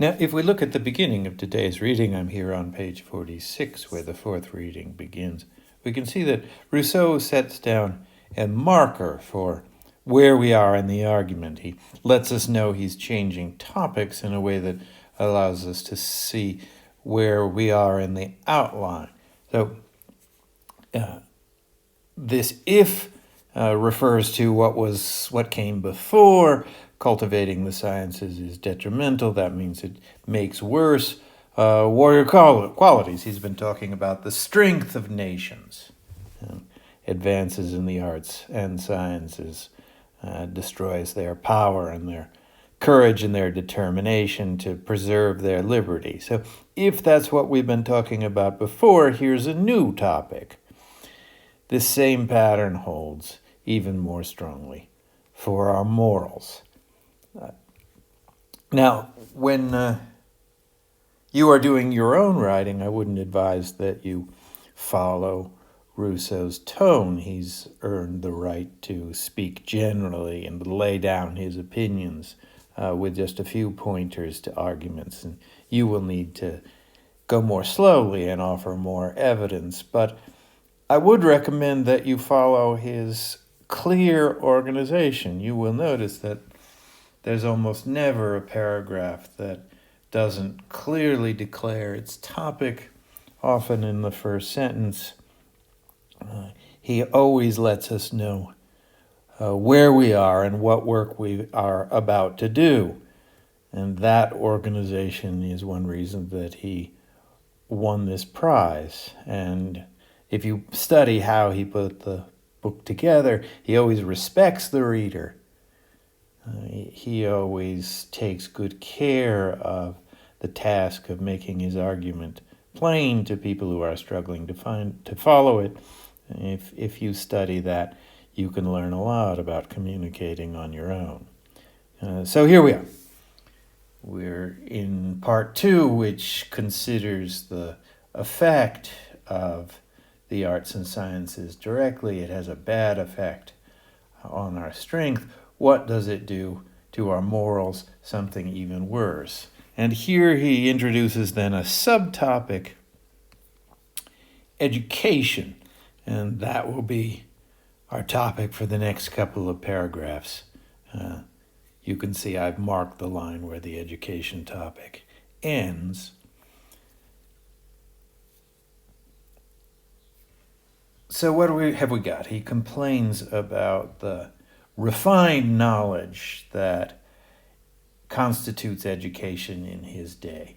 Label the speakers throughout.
Speaker 1: Now, if we look at the beginning of today's reading, I'm here on page 46, where the fourth reading begins. We can see that Rousseau sets down a marker for where we are in the argument. He lets us know he's changing topics in a way that allows us to see where we are in the outline. So this if refers to what came before. Cultivating the sciences is detrimental. That means it makes worse. Warrior qualities. He's been talking about the strength of nations. Advances in the arts and sciences destroys their power and their courage and their determination to preserve their liberty. So if that's what we've been talking about before, here's a new topic. This same pattern holds even more strongly for our morals. Now, when you are doing your own writing, I wouldn't advise that you follow Rousseau's tone. He's earned the right to speak generally and lay down his opinions with just a few pointers to arguments, and you will need to go more slowly and offer more evidence. But I would recommend that you follow his clear organization. You will notice that there's almost never a paragraph that doesn't clearly declare its topic. Often in the first sentence, he always lets us know where we are and what work we are about to do. And that organization is one reason that he won this prize. And if you study how he put the book together, he always respects the reader. He always takes good care of the task of making his argument plain to people who are struggling to follow it. If you study that, you can learn a lot about communicating on your own. So here we are. We're in part 2, which considers the effect of the arts and sciences directly. It has a bad effect on our strength. What does it do to our morals? Something even worse. And here he introduces then a subtopic, education, and that will be our topic for the next couple of paragraphs. You can see I've marked the line where the education topic ends. So what have we got? He complains about the refined knowledge that constitutes education in his day.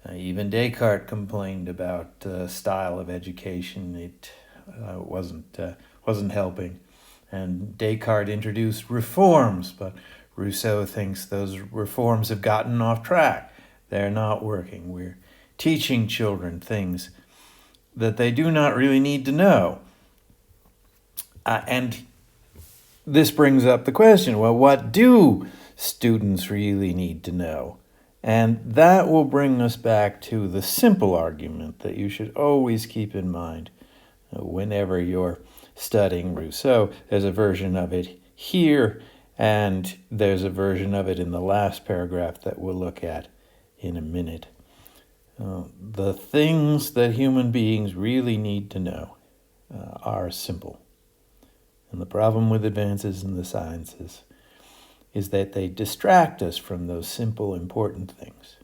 Speaker 1: Even Descartes complained about the style of education. It wasn't helping. And Descartes introduced reforms, but Rousseau thinks those reforms have gotten off track. They're not working. We're teaching children things that they do not really need to know. And this brings up the question, well, what do students really need to know? And that will bring us back to the simple argument that you should always keep in mind whenever you're studying Rousseau. There's a version of it here, and there's a version of it in the last paragraph that we'll look at in a minute. The things that human beings really need to know are simple. And the problem with advances in the sciences is that they distract us from those simple, important things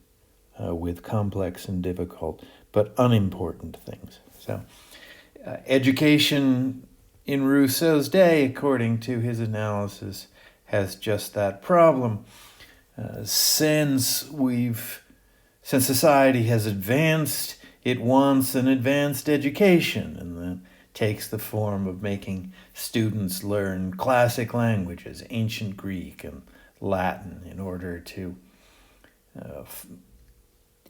Speaker 1: with complex and difficult, but unimportant things. So education in Rousseau's day, according to his analysis, has just that problem. Since society has advanced, it wants an advanced education, and then takes the form of making students learn classic languages, ancient Greek and Latin, in order to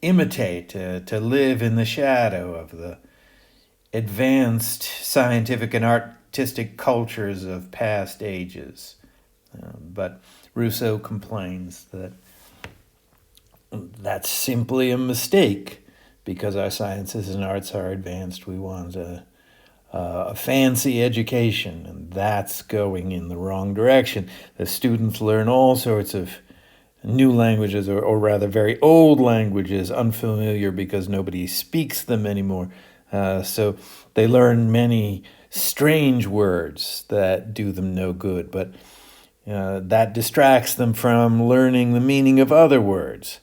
Speaker 1: imitate, to live in the shadow of the advanced scientific and artistic cultures of past ages. But Rousseau complains that that's simply a mistake. Because our sciences and arts are advanced, we want a fancy education, and that's going in the wrong direction. The students learn all sorts of new languages, or rather very old languages, unfamiliar because nobody speaks them anymore. So they learn many strange words that do them no good, but that distracts them from learning the meaning of other words.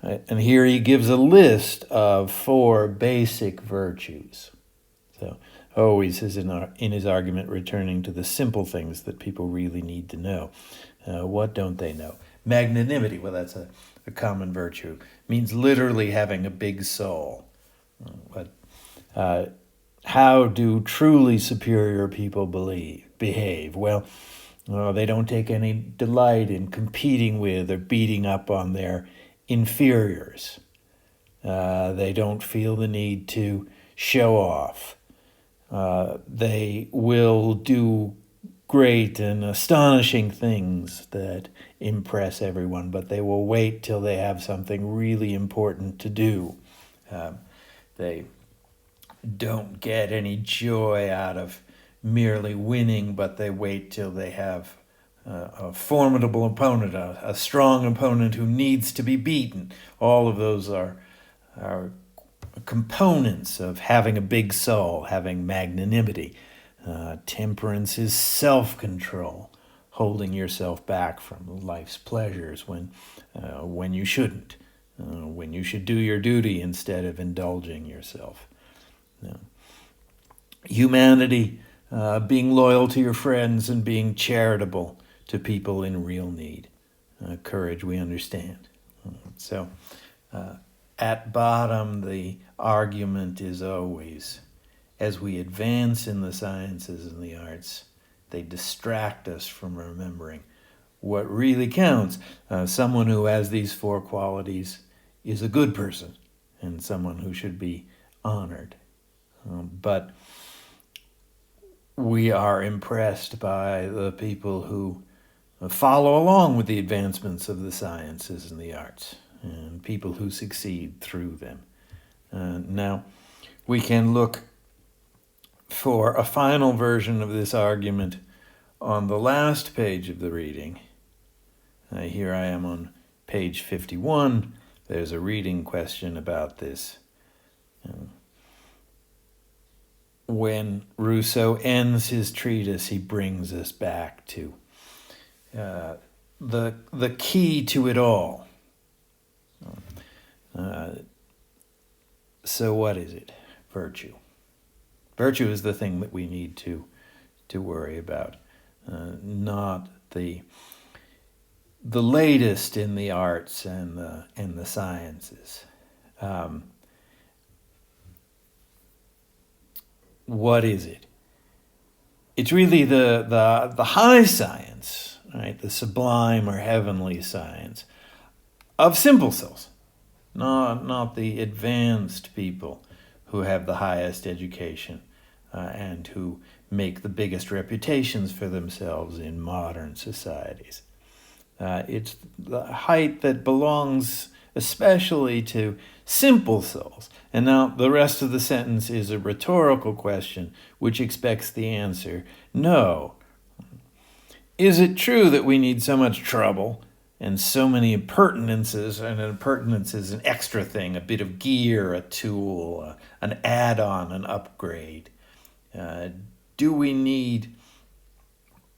Speaker 1: And here he gives a list of 4 basic virtues. So always is in his argument returning to the simple things that people really need to know. What don't they know? Magnanimity, well, that's a common virtue. It means literally having a big soul. But how do truly superior people behave? Well, they don't take any delight in competing with or beating up on their inferiors. They don't feel the need to show off. They will do great and astonishing things that impress everyone, but they will wait till they have something really important to do. They don't get any joy out of merely winning, but they wait till they have a formidable opponent, a strong opponent who needs to be beaten. All of those are components of having a big soul, having magnanimity. Temperance is self-control, holding yourself back from life's pleasures when you shouldn't, when you should do your duty instead of indulging yourself. Humanity, being loyal to your friends and being charitable to people in real need. Courage, we understand. So, at bottom, the argument is always, as we advance in the sciences and the arts, they distract us from remembering what really counts. Someone who has these 4 qualities is a good person and someone who should be honored. But we are impressed by the people who follow along with the advancements of the sciences and the arts, and people who succeed through them. Now, we can look for a final version of this argument on the last page of the reading. Here I am on page 51. There's a reading question about this. When Rousseau ends his treatise, he brings us back to the key to it all. So what is it? Virtue. Virtue is the thing that we need to worry about, not the latest in the arts and the sciences. What is it? It's really the high science, right? The sublime or heavenly science of simple souls, not the advanced people who have the highest education and who make the biggest reputations for themselves in modern societies. It's the height that belongs especially to simple souls. And now the rest of the sentence is a rhetorical question which expects the answer, no. Is it true that we need so much trouble and so many appurtenances, and an appurtenance is an extra thing, a bit of gear, a tool, an add-on, an upgrade? Do we need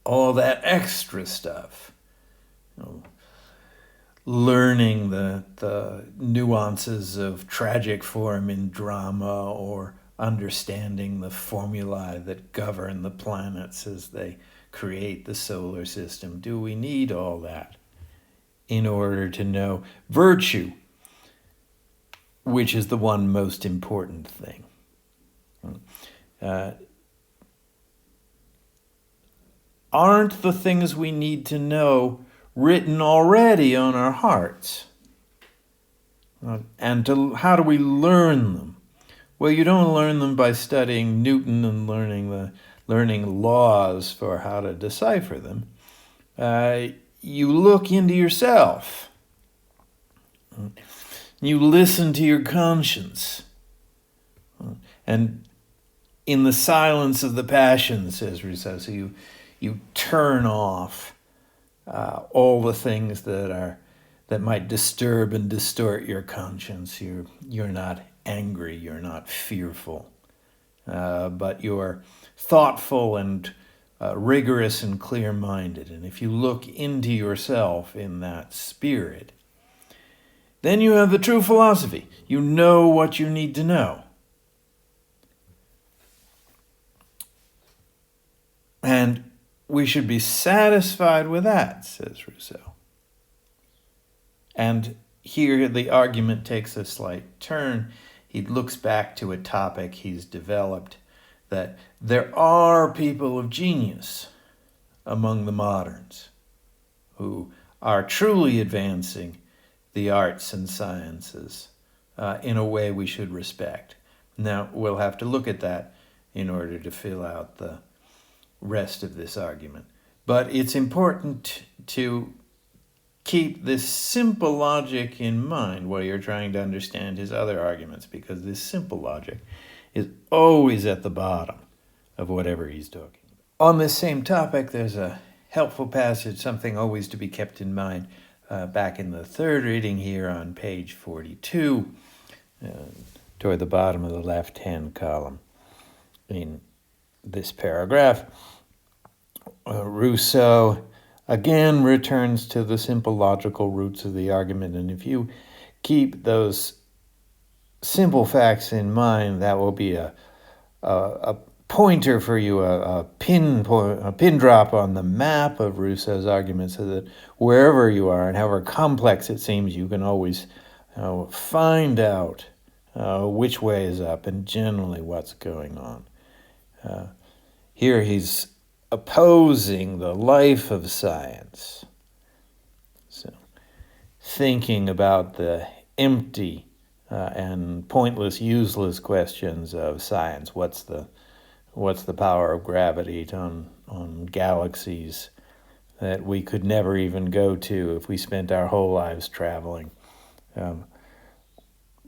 Speaker 1: all that extra stuff? Learning the nuances of tragic form in drama, or understanding the formulae that govern the planets as they create the solar system. Do we need all that in order to know virtue, which is the one most important thing? Aren't the things we need to know written already on our hearts? And how do we learn them? Well, you don't learn them by studying Newton and learning laws for how to decipher them. You look into yourself. You listen to your conscience. And in the silence of the passions, says Rousseau, so you turn off all the things that are that might disturb and distort your conscience. You're not angry, you're not fearful, but you're thoughtful and rigorous and clear-minded. And if you look into yourself in that spirit, then you have the true philosophy. You know what you need to know. And we should be satisfied with that, says Rousseau. And here the argument takes a slight turn. He looks back to a topic he's developed, that there are people of genius among the moderns who are truly advancing the arts and sciences in a way we should respect. Now, we'll have to look at that in order to fill out the rest of this argument. But it's important to keep this simple logic in mind while you're trying to understand his other arguments, because this simple logic is always at the bottom of whatever he's talking about. On this same topic, there's a helpful passage, something always to be kept in mind, back in the third reading here on page 42, toward the bottom of the left-hand column in this paragraph. Rousseau again returns to the simple logical roots of the argument, and if you keep those simple facts in mind, that will be a pointer for you, a pin drop on the map of Rousseau's argument, so that wherever you are and however complex it seems, you can always find out which way is up and generally what's going on. Here he's opposing the life of science. So, thinking about the empty and pointless, useless questions of science. What's the power of gravity on galaxies that we could never even go to if we spent our whole lives traveling?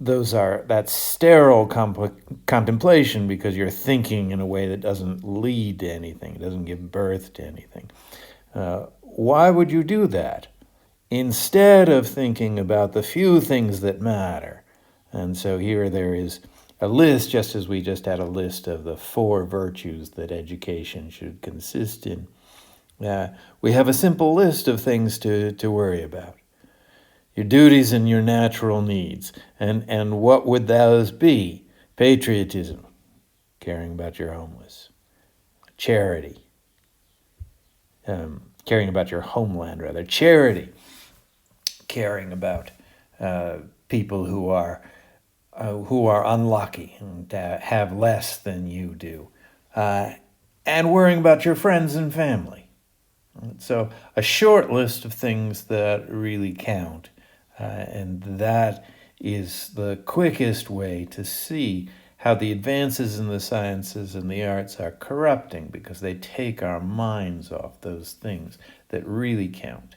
Speaker 1: That's sterile contemplation, because you're thinking in a way that doesn't lead to anything, it doesn't give birth to anything. Why would you do that? Instead of thinking about the few things that matter. And so here there is a list, just as we just had a list of the 4 virtues that education should consist in. We have a simple list of things to worry about. Your duties and your natural needs. And what would those be? Patriotism, caring about your homeless. Charity, caring about your homeland, rather. Charity, caring about people who are unlucky and have less than you do. And worrying about your friends and family. So a short list of things that really count. And that is the quickest way to see how the advances in the sciences and the arts are corrupting, because they take our minds off those things that really count.